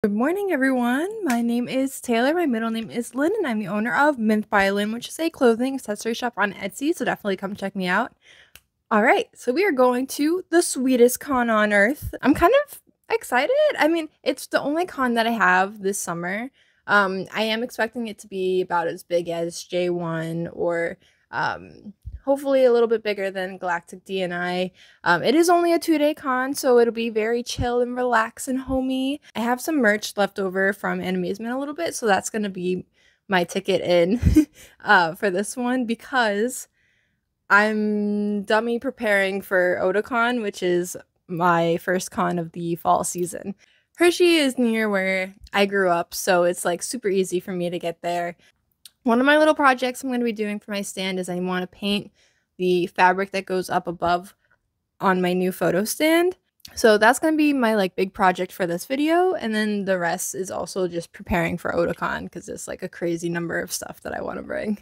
Good morning, everyone. My name is Taylor. My middle name is Lynn, and I'm the owner of Mint by Lynn, which is a clothing accessory shop on Etsy, so definitely come check me out. All right, so we are going to the sweetest con on earth. I'm kind of excited. I mean, it's the only con that I have this summer. I am expecting it to be about as big as J1 or hopefully a little bit bigger than Galactic D&I. It is only a 2-day con, so it'll be very chill and relaxed and homey. I have some merch left over from Animazement a little bit, so that's going to be my ticket in for this one because I'm dummy preparing for Otakon, which is my first con of the fall season. Hershey is near where I grew up, so it's like super easy for me to get there. One of my little projects I'm going to be doing for my stand is I want to paint the fabric that goes up above on my new photo stand. So that's going to be my like big project for this video, and then the rest is also just preparing for Otakon because it's like a crazy number of stuff that I want to bring.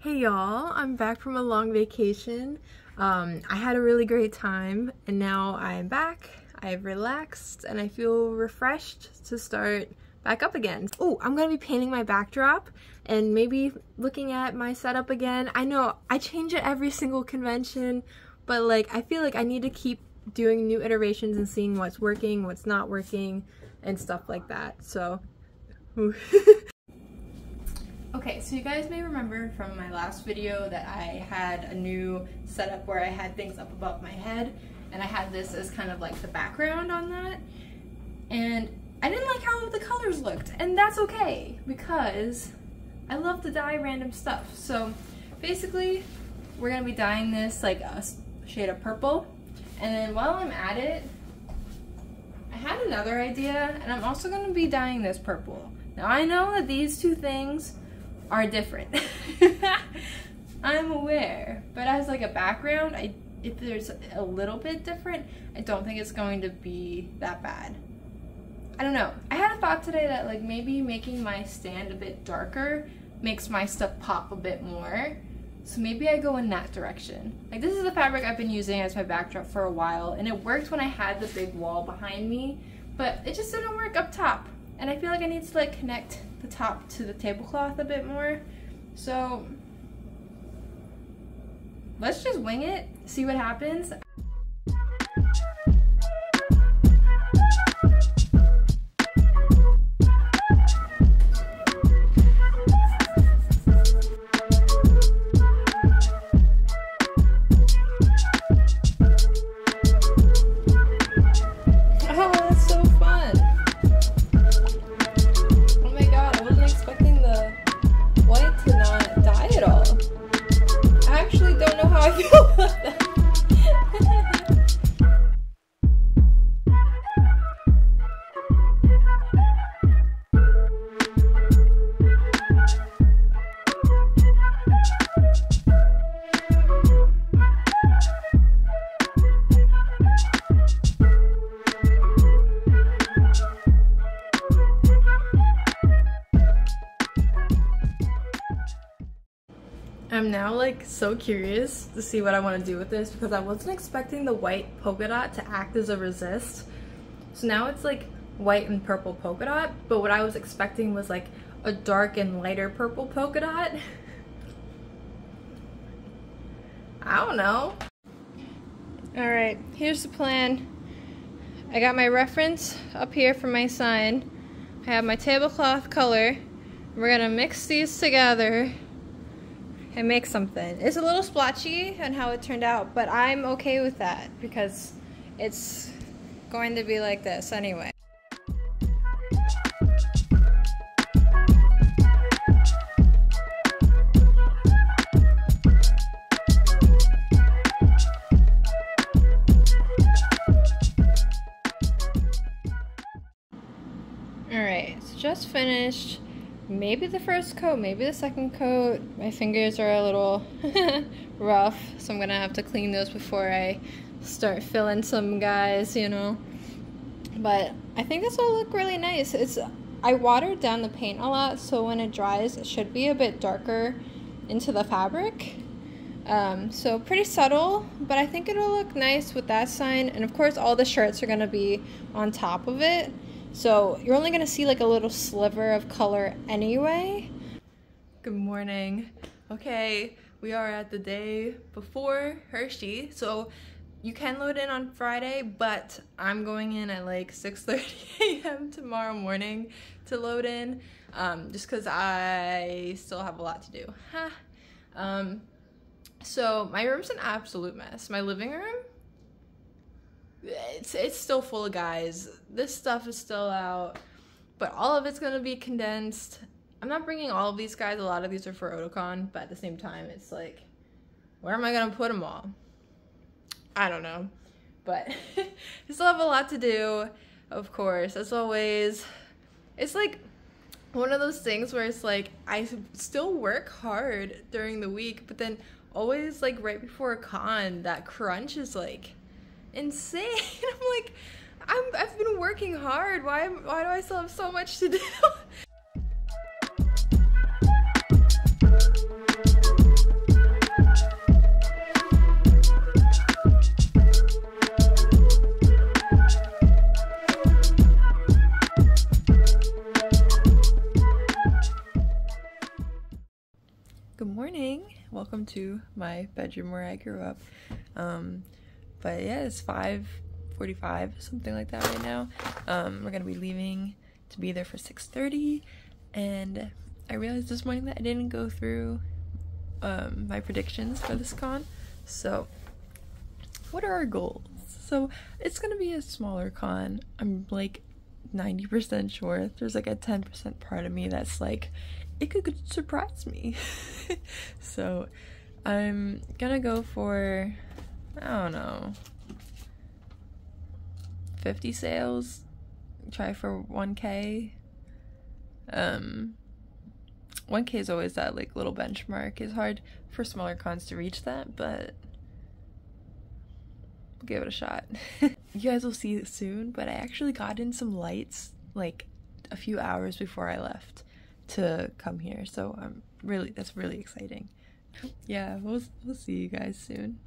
Hey y'all, I'm back from a long vacation. I had a really great time and now I'm back. I've relaxed and I feel refreshed to start back up again. Oh, I'm gonna be painting my backdrop and maybe looking at my setup again. I know I change it every single convention, but like I feel like I need to keep doing new iterations and seeing what's working, what's not working, and stuff like that. So okay, so you guys may remember from my last video that I had a new setup where I had things up above my head and I had this as kind of like the background on that, and I didn't like how the colors looked, and that's okay because I love to dye random stuff. So basically we're gonna be dyeing this like a shade of purple, and then while I'm at it I had another idea, and I'm also gonna be dyeing this purple. Now I know that these two things are different. I'm aware, but as like a background, if there's a little bit different, I don't think it's going to be that bad. I don't know. I had a thought today that like maybe making my stand a bit darker makes my stuff pop a bit more. So maybe I go in that direction. Like this is the fabric I've been using as my backdrop for a while, and it worked when I had the big wall behind me, but it just didn't work up top. And I feel like I need to like connect the top to the tablecloth a bit more. So let's just wing it, see what happens. I'm now like so curious to see what I want to do with this because I wasn't expecting the white polka dot to act as a resist. So now it's like white and purple polka dot, but what I was expecting was like a dark and lighter purple polka dot. I don't know. Alright, here's the plan. I got my reference up here for my sign. I have my tablecloth color. We're gonna mix these together and make something. It's a little splotchy on how it turned out, but I'm okay with that because it's going to be like this anyway. Alright, it's just finished. Maybe the first coat, maybe the second coat. My fingers are a little rough, so I'm gonna have to clean those before I start filling some guys, you know. But I think this will look really nice. It's I watered down the paint a lot, so when it dries, it should be a bit darker into the fabric. So pretty subtle, but I think it'll look nice with that sign. And of course, all the shirts are gonna be on top of it. So you're only gonna see like a little sliver of color anyway. Good morning. Okay, we are at the day before Hershey. So you can load in on Friday, but I'm going in at like 6:30 a.m. tomorrow morning to load in, just because I still have a lot to do. So my room's an absolute mess. My living room, it's still full of guys. This stuff is still out, but all of it's gonna be condensed. I'm not bringing all of these guys. A lot of these are for Otakon, but at the same time, it's like, where am I gonna put them all? I don't know, but I still have a lot to do, of course, as always. It's like one of those things where it's like, I still work hard during the week, but then always like right before a con, that crunch is like insane. I'm like, I've been working hard. Why do I still have so much to do? Good morning. Welcome to my bedroom where I grew up. But yeah, it's 5:45, something like that right now. We're gonna be leaving to be there for 6:30, and I realized this morning that I didn't go through my predictions for this con. So what are our goals? So it's gonna be a smaller con. I'm like 90% sure. There's like a 10% part of me that's like, it could surprise me. So I'm gonna go for, I don't know, 50 sales, try for 1K. 1K is always that like little benchmark. It's hard for smaller cons to reach that, but we'll give it a shot. You guys will see it soon, but I actually got in some lights like a few hours before I left to come here, so that's really exciting. Yeah, we'll see you guys soon.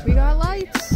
We got lights.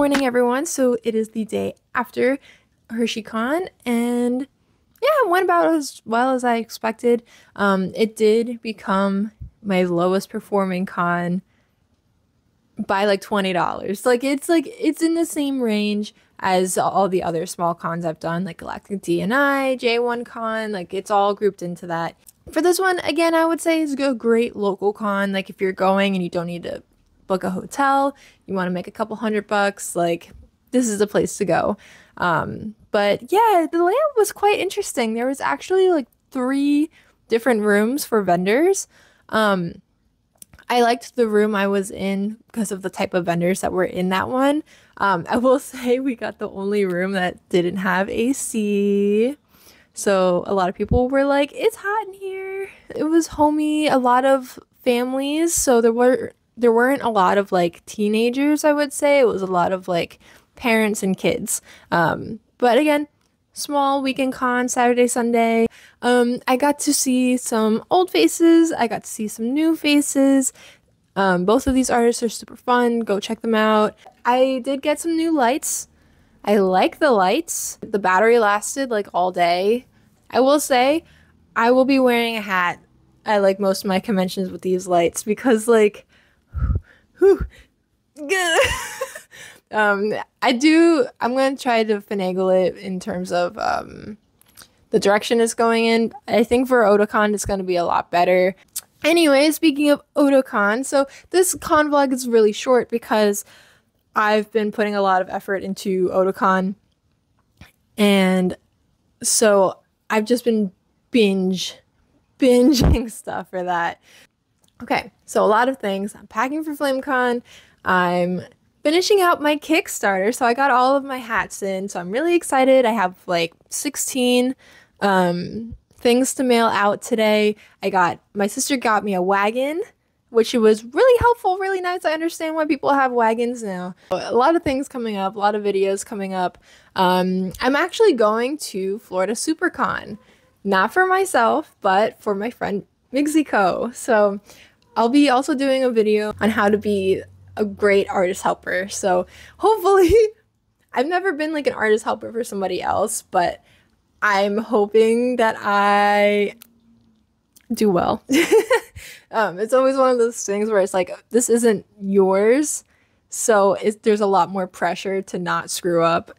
morning, everyone. So it is the day after HersheyCon, and yeah, it went about as well as I expected. It did become my lowest performing con by like $20. It's in the same range as all the other small cons I've done, like Galactic DNI, J1 Con, like it's all grouped into that. For this one, again, I would say it's a great local con. Like if you're going and you don't need to book a hotel, you want to make a couple $100, like this is the place to go. But yeah, the layout was quite interesting. There was actually like 3 different rooms for vendors. I liked the room I was in because of the type of vendors that were in that one. I will say we got the only room that didn't have AC. So a lot of people were like, it's hot in here. It was homey, a lot of families. So there weren't a lot of like teenagers, I would say. It was a lot of like parents and kids. But again, small weekend con, Saturday, Sunday. I got to see some old faces. I got to see some new faces. Both of these artists are super fun. Go check them out. I did get some new lights. I like the lights. The battery lasted like all day. I will say I will be wearing a hat at like most of my conventions with these lights because like whew, I'm gonna try to finagle it in terms of the direction it's going in. I think for Otakon it's gonna be a lot better. Anyway, speaking of Otakon, so this con vlog is really short because I've been putting a lot of effort into Otakon, and so I've just been binging stuff for that. Okay, so a lot of things. I'm packing for FlameCon. I'm finishing out my Kickstarter, so I got all of my hats in, so I'm really excited. I have like 16 things to mail out today. My sister got me a wagon, which was really helpful, really nice. I understand why people have wagons now. A lot of things coming up, a lot of videos coming up. I'm actually going to Florida SuperCon, not for myself, but for my friend Mixiko. So I'll be also doing a video on how to be a great artist helper. So hopefully, I've never been like an artist helper for somebody else, but I'm hoping that I do well. It's always one of those things where it's like, this isn't yours, so there's a lot more pressure to not screw up.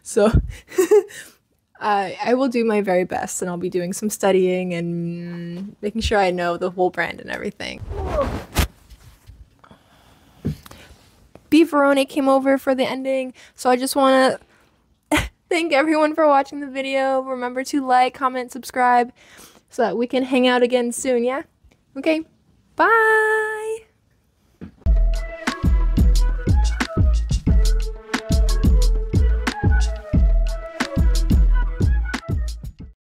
So I will do my very best, and I'll be doing some studying and making sure I know the whole brand and everything. Beefaroni came over for the ending, so I just want to thank everyone for watching the video. Remember to like, comment, subscribe, so that we can hang out again soon, yeah? Okay, bye!